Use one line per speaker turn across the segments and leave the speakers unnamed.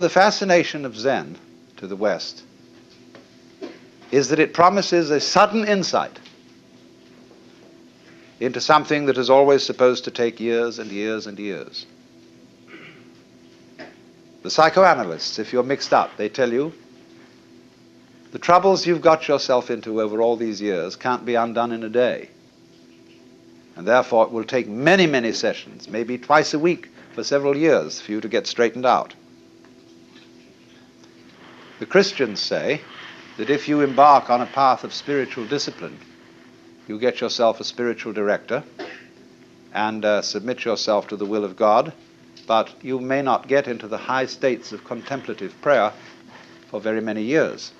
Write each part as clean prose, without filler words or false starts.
The fascination of Zen to the West is that it promises a sudden insight into something that is always supposed to take years and years and years. The psychoanalysts, if you're mixed up, they tell you the troubles you've got yourself into over all these years can't be undone in a day. And therefore it will take many, many sessions, maybe twice a week for several years for you to get straightened out. The Christians say that if you embark on a path of spiritual discipline, you get yourself a spiritual director and submit yourself to the will of God, but you may not get into the high states of contemplative prayer for very many years.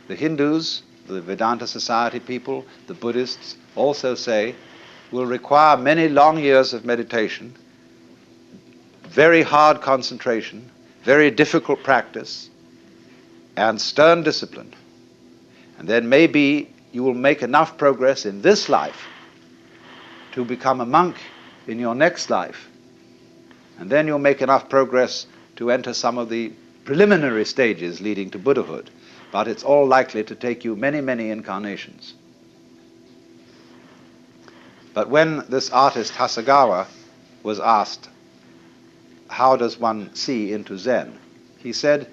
The Hindus, the Vedanta Society people, the Buddhists also say will require many long years of meditation, very hard concentration, very difficult practice, and stern discipline. And then maybe you will make enough progress in this life to become a monk in your next life. And then you'll make enough progress to enter some of the preliminary stages leading to Buddhahood. But it's all likely to take you many, many incarnations. But when this artist Hasegawa was asked, how does one see into Zen? He said,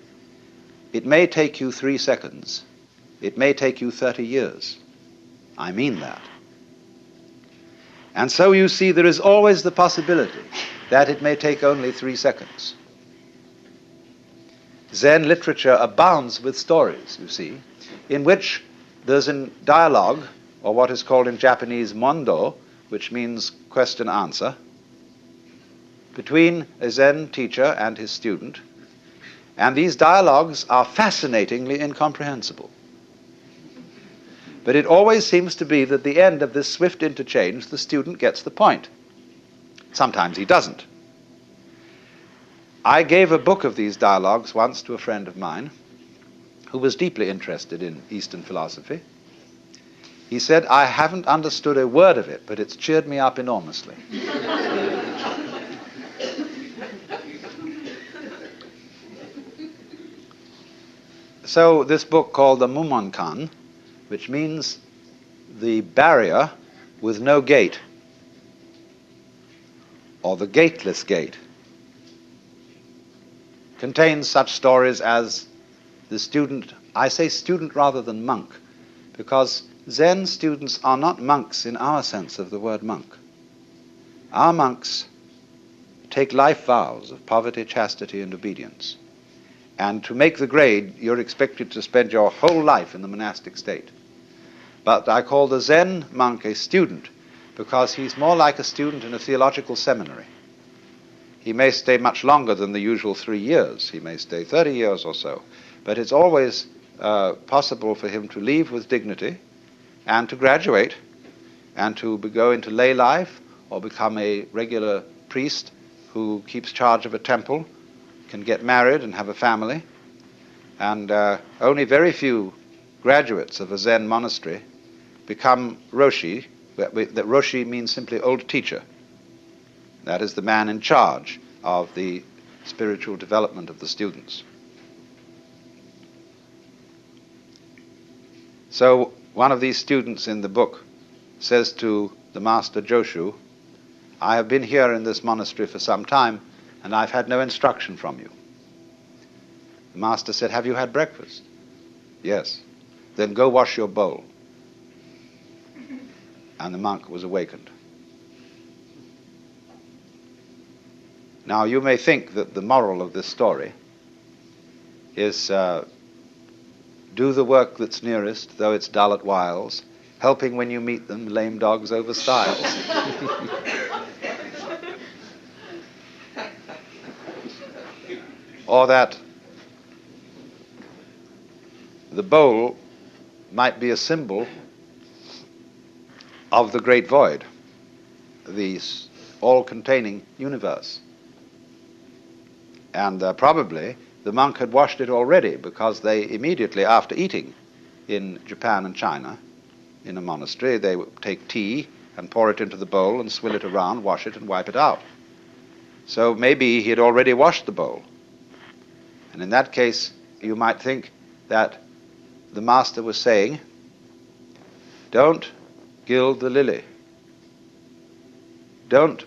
it may take you 3 seconds. It may take you 30 years. I mean that. And so you see there is always the possibility that it may take only 3 seconds. Zen literature abounds with stories, you see, in which there's a dialogue, or what is called in Japanese mondo, which means question-answer, between a Zen teacher and his student, and these dialogues are fascinatingly incomprehensible. But it always seems to be that at the end of this swift interchange, the student gets the point. Sometimes he doesn't. I gave a book of these dialogues once to a friend of mine who was deeply interested in Eastern philosophy. He said, I haven't understood a word of it, but it's cheered me up enormously. So this book called the Mumonkan, which means the barrier with no gate, or the gateless gate, contains such stories as the student, I say student rather than monk, because Zen students are not monks in our sense of the word monk. Our monks take life vows of poverty, chastity, and obedience. And to make the grade, you're expected to spend your whole life in the monastic state. But I call the Zen monk a student because he's more like a student in a theological seminary. He may stay much longer than the usual 3 years. He may stay 30 years or so. But it's always possible for him to leave with dignity and to graduate and to go into lay life or become a regular priest who keeps charge of a temple, can get married and have a family. And only very few graduates of a Zen monastery become Roshi. That Roshi means simply old teacher. That is the man in charge of the spiritual development of the students. So one of these students in the book says to the master Joshu, I have been here in this monastery for some time and I've had no instruction from you. The master said, have you had breakfast? Yes. Then go wash your bowl. And the monk was awakened. Now you may think that the moral of this story is do the work that's nearest, though it's dull at whiles, helping when you meet them, lame dogs over stiles. Or that the bowl might be a symbol of the great void, the all-containing universe. And probably the monk had washed it already, because they immediately after eating in Japan and China, in a monastery, they would take tea and pour it into the bowl and swill it around, wash it and wipe it out. So maybe he had already washed the bowl, And in that case, you might think that the master was saying, don't gild the lily. Don't,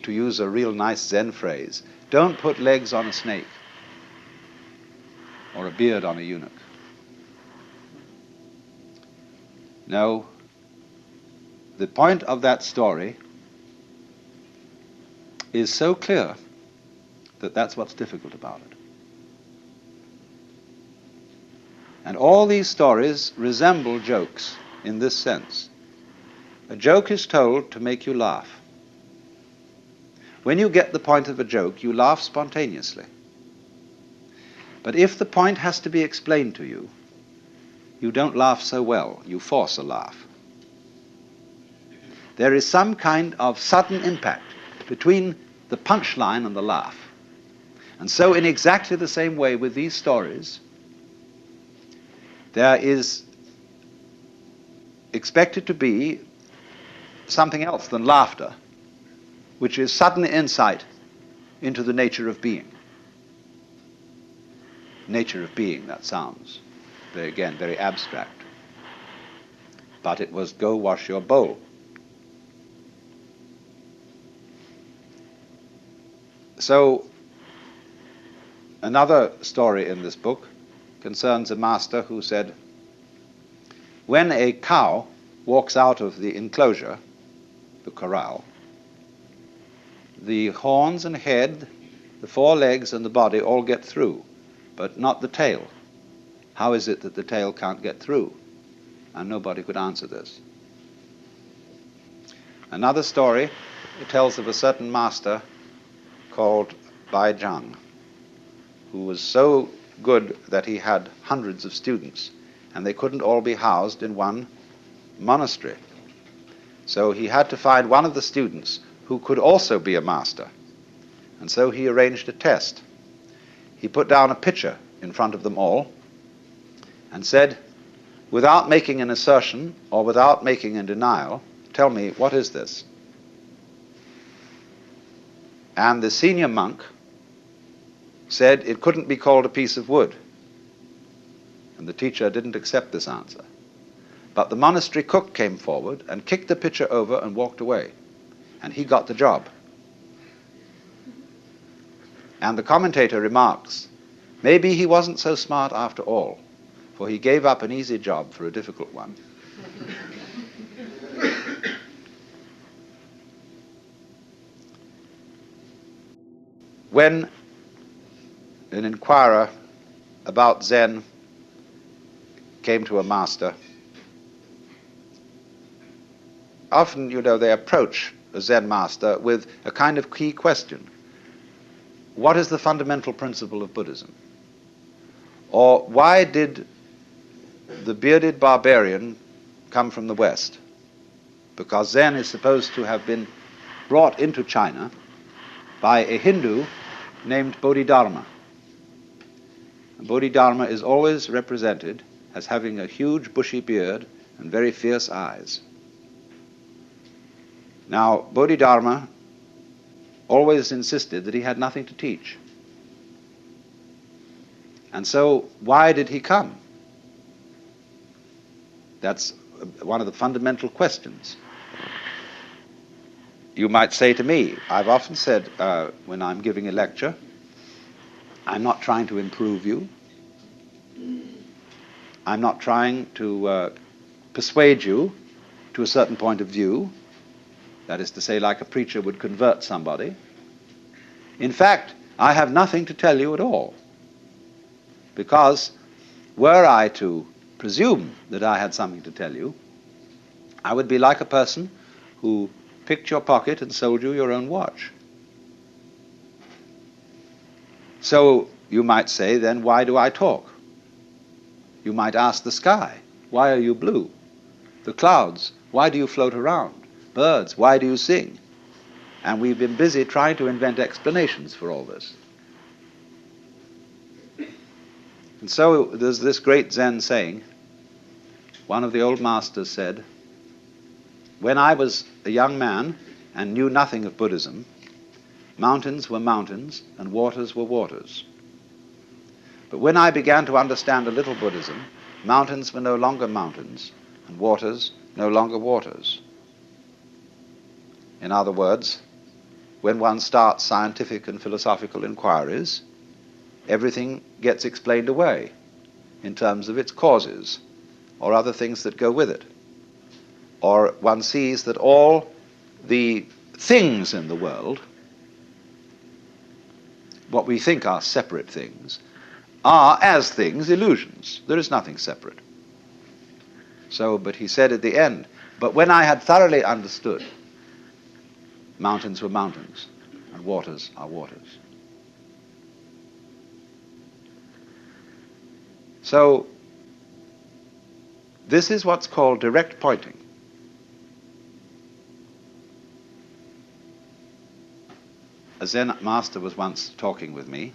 to use a real nice Zen phrase, don't put legs on a snake or a beard on a eunuch. No, the point of that story is so clear that that's what's difficult about it. And all these stories resemble jokes in this sense. A joke is told to make you laugh. When you get the point of a joke, you laugh spontaneously. But if the point has to be explained to you, you don't laugh so well. You force a laugh. There is some kind of sudden impact between the punchline and the laugh. And so in exactly the same way with these stories, there is expected to be something else than laughter, which is sudden insight into the nature of being. Nature of being, that sounds, again, very abstract. But it was go wash your bowl. So, another story in this book concerns a master who said, when a cow walks out of the enclosure, the corral, the horns and head, the four legs and the body all get through, but not the tail. How is it that the tail can't get through? And nobody could answer this. Another story tells of a certain master called Bai Zhang, who was so good that he had hundreds of students, and they couldn't all be housed in one monastery. So he had to find one of the students who could also be a master. And so he arranged a test. He put down a pitcher in front of them all and said, without making an assertion or without making a denial, tell me, what is this? And the senior monk said it couldn't be called a piece of wood. And the teacher didn't accept this answer. But the monastery cook came forward and kicked the pitcher over and walked away. And he got the job. And the commentator remarks, maybe he wasn't so smart after all, for he gave up an easy job for a difficult one. When an inquirer about Zen came to a master, often, they approach a Zen master with a kind of key question. What is the fundamental principle of Buddhism? Or why did the bearded barbarian come from the West? Because Zen is supposed to have been brought into China by a Hindu named Bodhidharma. And Bodhidharma is always represented as having a huge bushy beard and very fierce eyes. Now, Bodhidharma always insisted that he had nothing to teach. And so, why did he come? That's one of the fundamental questions. You might say to me, I've often said when I'm giving a lecture, I'm not trying to improve you. I'm not trying to persuade you to a certain point of view. That is to say, like a preacher would convert somebody. In fact, I have nothing to tell you at all. Because were I to presume that I had something to tell you, I would be like a person who picked your pocket and sold you your own watch. So you might say, then why do I talk? You might ask the sky, why are you blue? The clouds, why do you float around? Birds, why do you sing? And we've been busy trying to invent explanations for all this. And so there's this great Zen saying. One of the old masters said, when I was a young man and knew nothing of Buddhism, mountains were mountains and waters were waters. But when I began to understand a little Buddhism, mountains were no longer mountains, and waters no longer waters. In other words, when one starts scientific and philosophical inquiries, everything gets explained away in terms of its causes or other things that go with it. Or one sees that all the things in the world, what we think are separate things, are, as things, illusions. There is nothing separate. So, but he said at the end, but when I had thoroughly understood, mountains were mountains, and waters are waters. So, this is what's called direct pointing. A Zen master was once talking with me,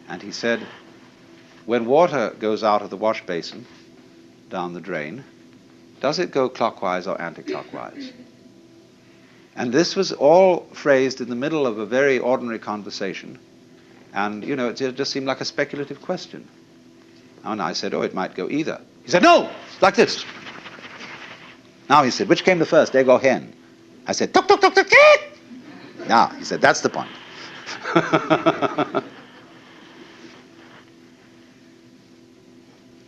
and he said, when water goes out of the wash basin down the drain, does it go clockwise or anti-clockwise? And this was all phrased in the middle of a very ordinary conversation, and, you know, it just seemed like a speculative question. And I said, oh, it might go either. He said, no, like this. Now, he said, which came the first, egg or hen? I said, tuk, tuk, tuk, tuk, tuk. Now, he said, that's the point.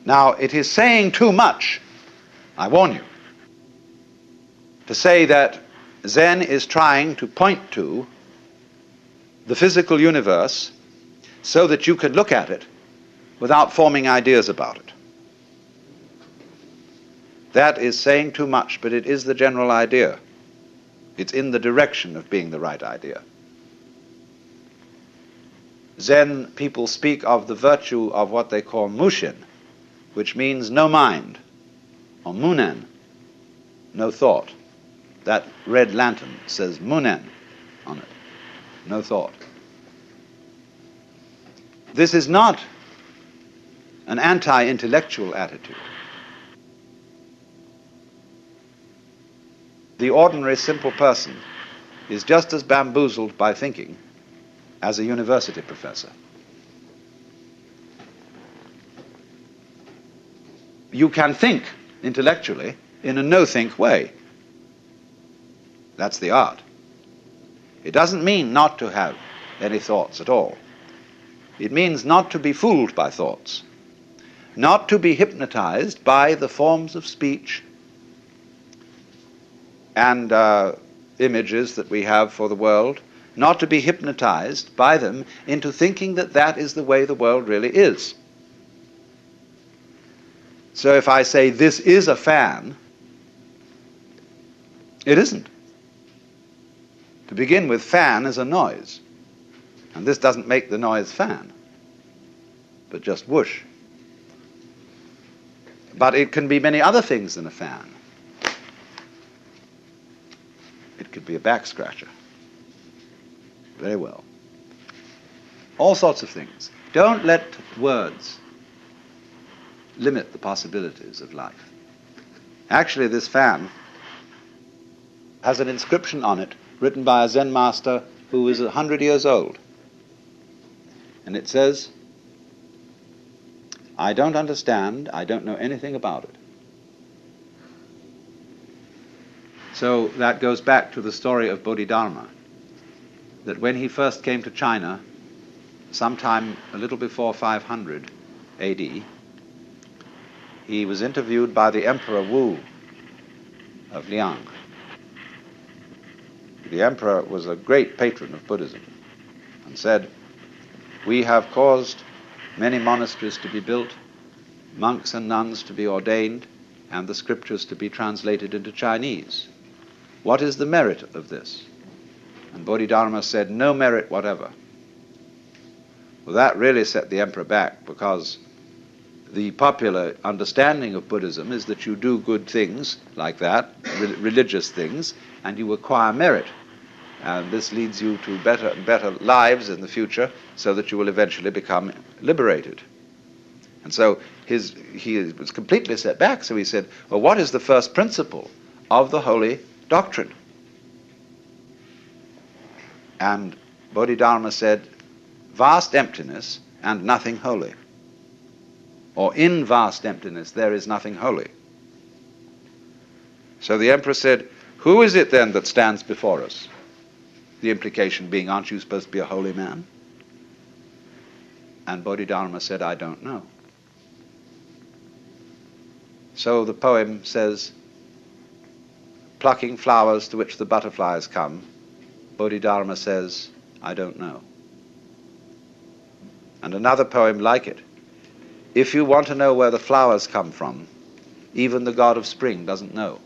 Now, it is saying too much, I warn you, to say that Zen is trying to point to the physical universe so that you can look at it without forming ideas about it. That is saying too much, but it is the general idea. It's in the direction of being the right idea. Zen people speak of the virtue of what they call Mushin, which means no mind, or munen, no thought. That red lantern says munen on it, no thought. This is not an anti-intellectual attitude. The ordinary simple person is just as bamboozled by thinking as a university professor. You can think intellectually in a no-think way. That's the art. It doesn't mean not to have any thoughts at all. It means not to be fooled by thoughts, not to be hypnotized by the forms of speech and images that we have for the world, not to be hypnotized by them into thinking that that is the way the world really is. So if I say this is a fan, it isn't. To begin with, fan is a noise, and this doesn't make the noise fan, but just whoosh. But it can be many other things than a fan. It could be a back scratcher. Very well. All sorts of things. Don't let words limit the possibilities of life. Actually, this fan has an inscription on it written by a Zen master who is 100 years old. And it says, I don't understand, I don't know anything about it. So that goes back to the story of Bodhidharma, that when he first came to China, sometime a little before 500 AD, he was interviewed by the Emperor Wu of Liang. The emperor was a great patron of Buddhism and said, we have caused many monasteries to be built, monks and nuns to be ordained, and the scriptures to be translated into Chinese. What is the merit of this? And Bodhidharma said, no merit whatever. Well, that really set the emperor back, because the popular understanding of Buddhism is that you do good things like that, religious things, and you acquire merit. And this leads you to better and better lives in the future, so that you will eventually become liberated. And so he was completely set back, so he said, well, what is the first principle of the holy doctrine? And Bodhidharma said, vast emptiness and nothing holy. Or in vast emptiness there is nothing holy. So the emperor said, who is it then that stands before us? The implication being, aren't you supposed to be a holy man? And Bodhidharma said, I don't know. So the poem says, plucking flowers to which the butterflies come, Bodhidharma says, I don't know. And another poem like it, if you want to know where the flowers come from, even the god of spring doesn't know.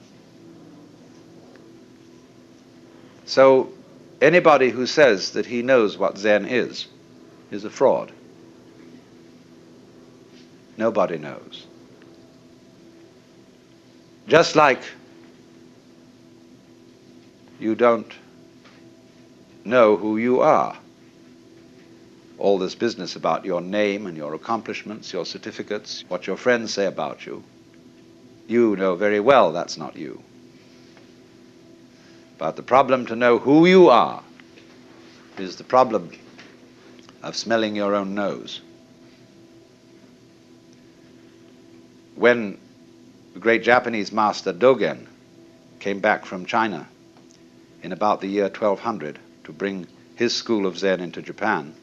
So anybody who says that he knows what Zen is a fraud. Nobody knows. Just like you don't know who you are. All this business about your name and your accomplishments, your certificates, what your friends say about you, you know very well that's not you. But the problem to know who you are is the problem of smelling your own nose. When the great Japanese master Dogen came back from China in about the year 1200 to bring his school of Zen into Japan,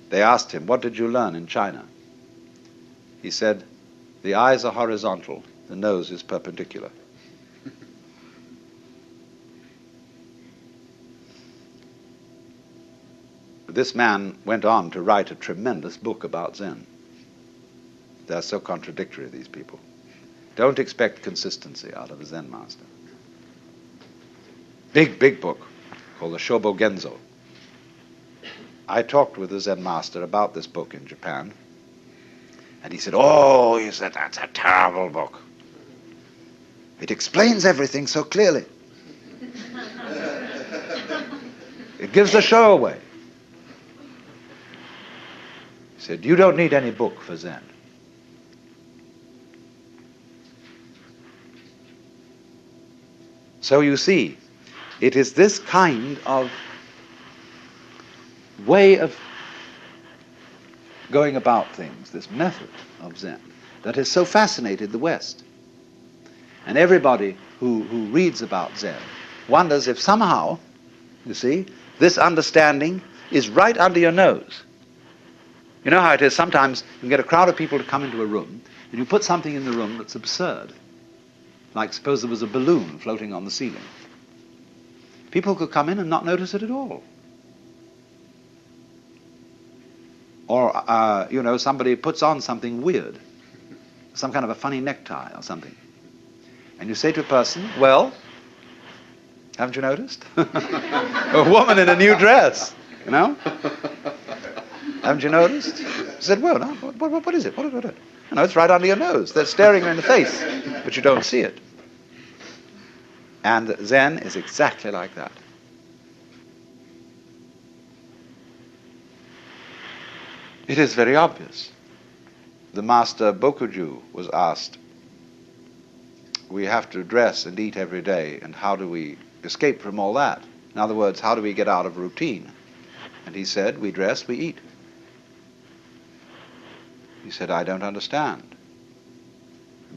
they asked him, what did you learn in China? He said, the eyes are horizontal, the nose is perpendicular. This man went on to write a tremendous book about Zen. They're so contradictory, these people. Don't expect consistency out of a Zen master. Big, big book called the Shobo Genzo. I talked with the Zen master about this book in Japan, and he said, oh, he said, that's a terrible book. It explains everything so clearly. It gives the show away. He said, you don't need any book for Zen. So you see, it is this kind of way of going about things, this method of Zen, that has so fascinated the West. And everybody who reads about Zen wonders if somehow, you see, this understanding is right under your nose. You know how it is, sometimes you can get a crowd of people to come into a room, and you put something in the room that's absurd. Like suppose there was a balloon floating on the ceiling. People could come in and not notice it at all. Or, somebody puts on something weird, some kind of a funny necktie or something. And you say to a person, well, haven't you noticed? A woman in a new dress, you know? Haven't you noticed? He said, well, no, what is it? What? No, it's right under your nose. They're staring you in the face, but you don't see it. And Zen is exactly like that. It is very obvious. The master Bokuju was asked, we have to dress and eat every day, and how do we escape from all that? In other words, how do we get out of routine? And he said, we dress, we eat. He said, I don't understand.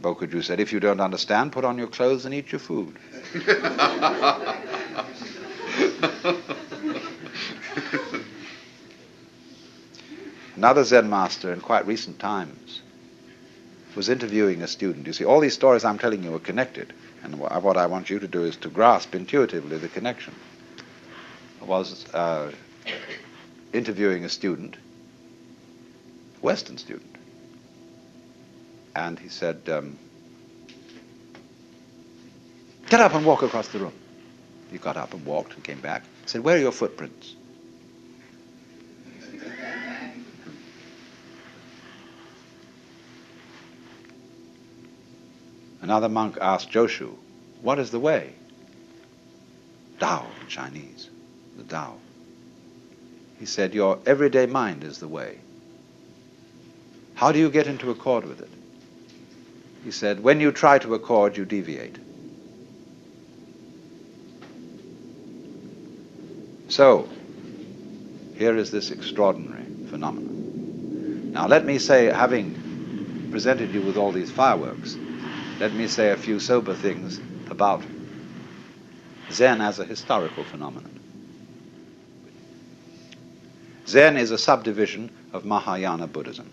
Bokuju said, if you don't understand, put on your clothes and eat your food. Another Zen master in quite recent times was interviewing a student. You see, all these stories I'm telling you are connected, and what I want you to do is to grasp intuitively the connection. I was interviewing a student, a Western student, and he said, get up and walk across the room. He got up and walked and came back. He said, where are your footprints? Another monk asked Joshu, what is the way? Tao in Chinese, the Tao. He said, your everyday mind is the way. How do you get into accord with it? He said, when you try to accord, you deviate. So, here is this extraordinary phenomenon. Now let me say, having presented you with all these fireworks, let me say a few sober things about Zen as a historical phenomenon. Zen is a subdivision of Mahayana Buddhism.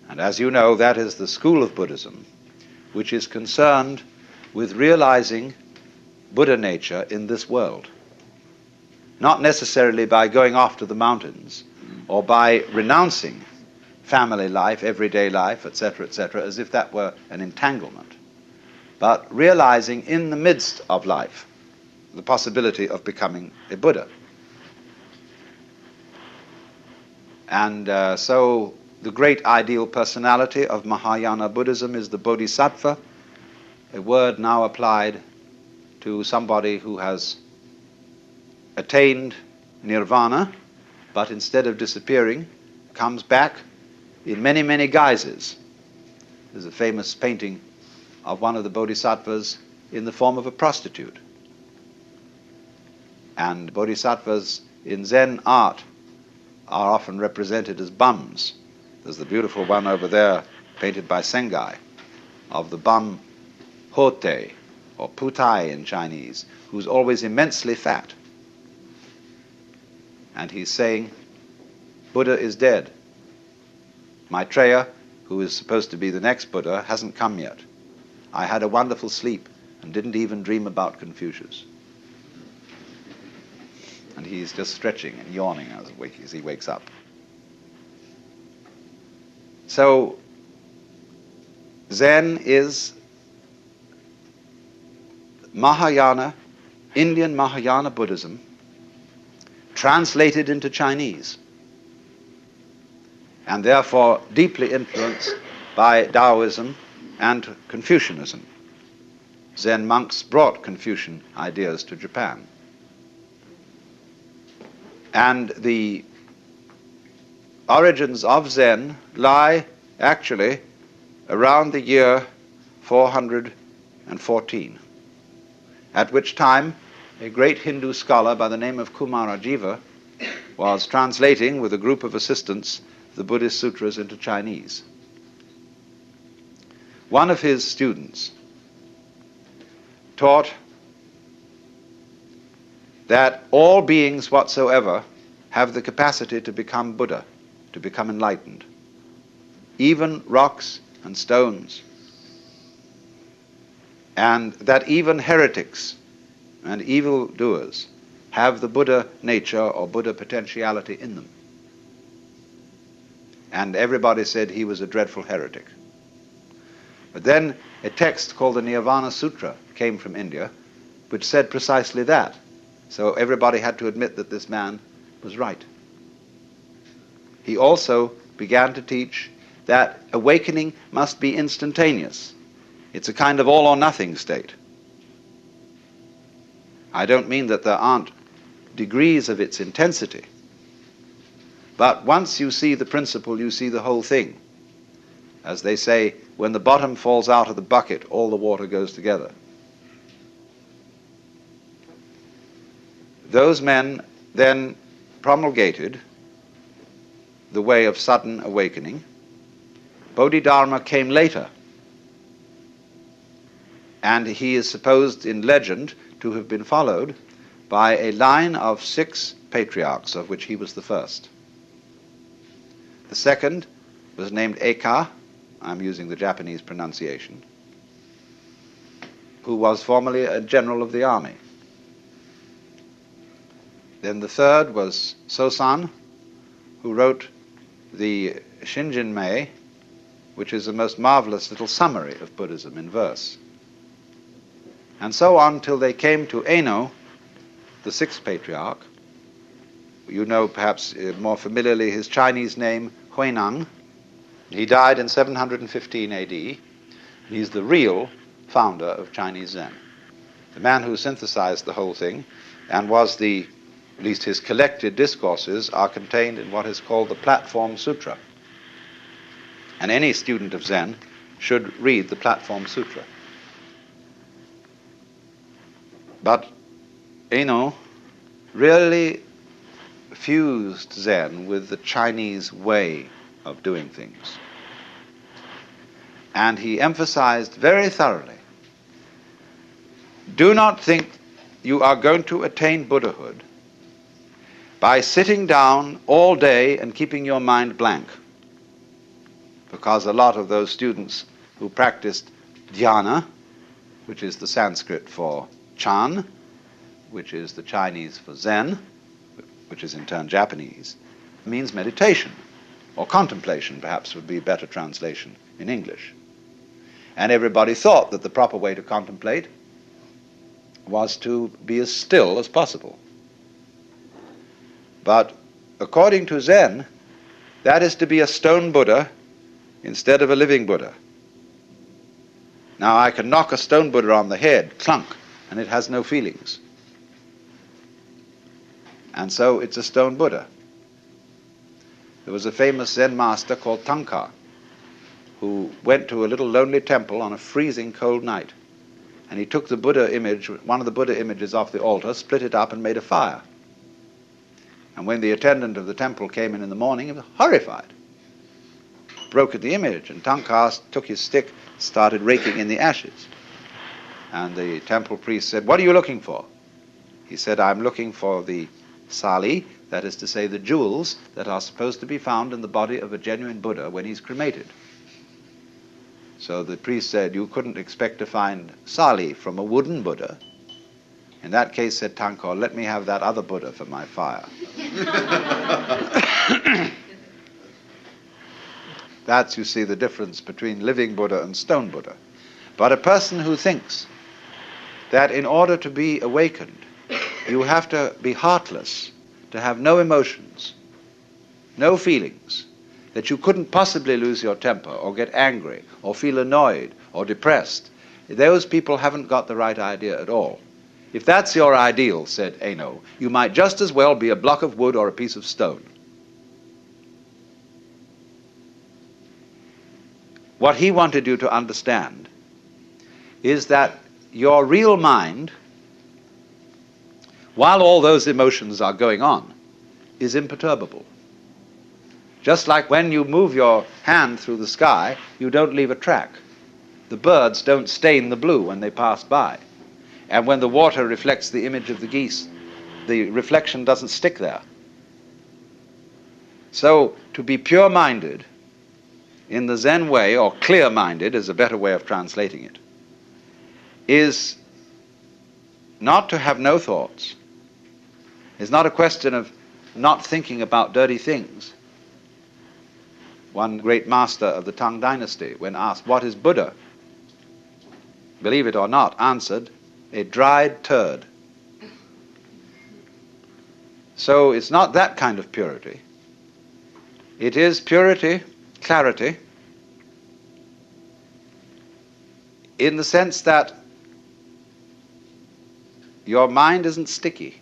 And as you know, that is the school of Buddhism which is concerned with realizing Buddha nature in this world. Not necessarily by going off to the mountains or by renouncing family life, everyday life, etc., as if that were an entanglement, but realizing in the midst of life the possibility of becoming a Buddha. And so the great ideal personality of Mahayana Buddhism is the Bodhisattva, a word now applied to somebody who has attained nirvana, but instead of disappearing, comes back in many, many guises. There's a famous painting of one of the bodhisattvas in the form of a prostitute. And bodhisattvas in Zen art are often represented as bums. There's the beautiful one over there, painted by Sengai, of the bum Hote, or Putai in Chinese, who's always immensely fat. And he's saying, Buddha is dead. Maitreya, who is supposed to be the next Buddha, hasn't come yet. I had a wonderful sleep and didn't even dream about Confucius. And he's just stretching and yawning as he wakes up. So, Zen is Mahayana, Indian Mahayana Buddhism, translated into Chinese, and therefore deeply influenced by Taoism and Confucianism. Zen monks brought Confucian ideas to Japan. And the origins of Zen lie actually around the year 414, at which time a great Hindu scholar by the name of Kumarajiva was translating with a group of assistants the Buddhist sutras into Chinese. One of his students taught that all beings whatsoever have the capacity to become Buddha, to become enlightened, even rocks and stones, and that even heretics and evildoers have the Buddha nature or Buddha potentiality in them. And everybody said he was a dreadful heretic. But then a text called the Nirvana Sutra came from India, which said precisely that. So everybody had to admit that this man was right. He also began to teach that awakening must be instantaneous. It's a kind of all or nothing state. I don't mean that there aren't degrees of its intensity, but once you see the principle, you see the whole thing. As they say, when the bottom falls out of the bucket, all the water goes together. Those men then promulgated the way of sudden awakening. Bodhidharma came later, and he is supposed in legend to have been followed by a line of 6 patriarchs, of which he was the first. The second was named Eka, I'm using the Japanese pronunciation, who was formerly a general of the army. Then the third was Sosan, who wrote the Shinjinmei, which is a most marvelous little summary of Buddhism in verse. And so on till they came to Eno, the 6th patriarch. You know perhaps more familiarly his Chinese name, Huineng. He died in 715 AD. He's the real founder of Chinese Zen. The man who synthesized the whole thing and was at least his collected discourses are contained in what is called the Platform Sutra. And any student of Zen should read the Platform Sutra. But Eno really fused Zen with the Chinese way of doing things. And he emphasized very thoroughly, do not think you are going to attain Buddhahood by sitting down all day and keeping your mind blank. Because a lot of those students who practiced dhyana, which is the Sanskrit for Chan, which is the Chinese for Zen, which is in turn Japanese, means meditation, or contemplation perhaps would be a better translation in English. And everybody thought that the proper way to contemplate was to be as still as possible. But according to Zen, that is to be a stone Buddha instead of a living Buddha. Now I can knock a stone Buddha on the head, clunk, and it has no feelings. And so it's a stone Buddha. There was a famous Zen master called Tanka who went to a little lonely temple on a freezing cold night. And he took the Buddha image, one of the Buddha images off the altar, split it up and made a fire. And when the attendant of the temple came in the morning, he was horrified. Broke at the image, and Tanka took his stick, started raking in the ashes. And the temple priest said, "What are you looking for?" He said, "I'm looking for the sali, that is to say the jewels that are supposed to be found in the body of a genuine Buddha when he's cremated." So the priest said, "You couldn't expect to find sali from a wooden Buddha." In that case, said Tanka, "Let me have that other Buddha for my fire." That's, you see, the difference between living Buddha and stone Buddha. But a person who thinks that in order to be awakened, you have to be heartless, to have no emotions, no feelings, that you couldn't possibly lose your temper or get angry or feel annoyed or depressed, those people haven't got the right idea at all. If that's your ideal, said Eno, you might just as well be a block of wood or a piece of stone. What he wanted you to understand is that your real mind, while all those emotions are going on, is imperturbable. Just like when you move your hand through the sky, you don't leave a track. The birds don't stain the blue when they pass by. And when the water reflects the image of the geese, the reflection doesn't stick there. So, to be pure-minded in the Zen way, or clear-minded is a better way of translating it, is not to have no thoughts. It's not a question of not thinking about dirty things. One great master of the Tang dynasty, when asked, "What is Buddha?" believe it or not, answered, "A dried turd." So it's not that kind of purity. It is purity, clarity, in the sense that your mind isn't sticky.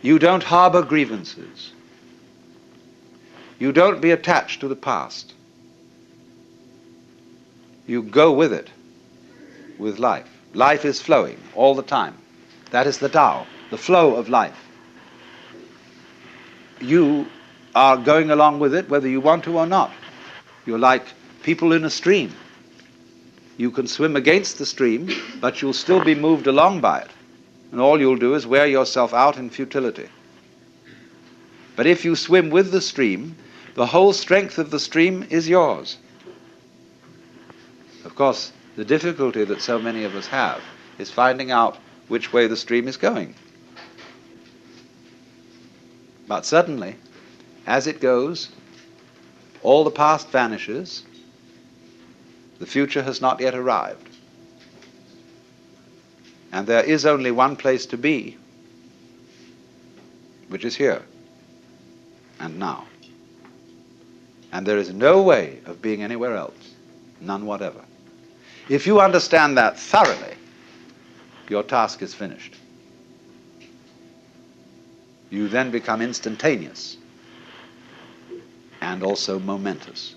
You don't harbor grievances. You don't be attached to the past. You go with it, with life. Life is flowing all the time. That is the Tao, the flow of life. You are going along with it whether you want to or not. You're like people in a stream. You can swim against the stream, but you'll still be moved along by it. And all you'll do is wear yourself out in futility. But if you swim with the stream, the whole strength of the stream is yours. Of course, the difficulty that so many of us have is finding out which way the stream is going. But suddenly, as it goes, all the past vanishes, the future has not yet arrived. And there is only one place to be, which is here and now. And there is no way of being anywhere else, none whatever. If you understand that thoroughly, your task is finished. You then become instantaneous and also momentous.